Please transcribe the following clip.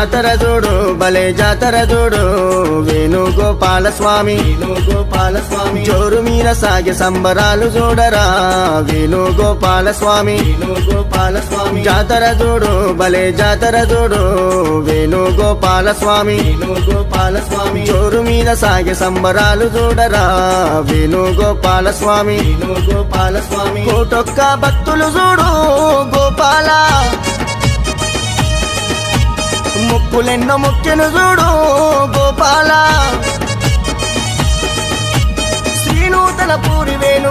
జాతర చూడు భలే జాతర చూడు వేణుగోపాల స్వామి జోరు మీన సాగే సంబరాలు చూడరా వేణుగోపాల స్వామి జాతర చూడు భలే జాతర చూడు వేణుగోపాల స్వామి జోరు మీద సాగే సంబరాలు చూడరా వేణుగోపాల స్వామి కోటొక్క భక్తులు చూడు గోపాల ముక్కులెన్నో ముక్కెను చూడు గోపాల శ్రీనూతన పూరి వేణు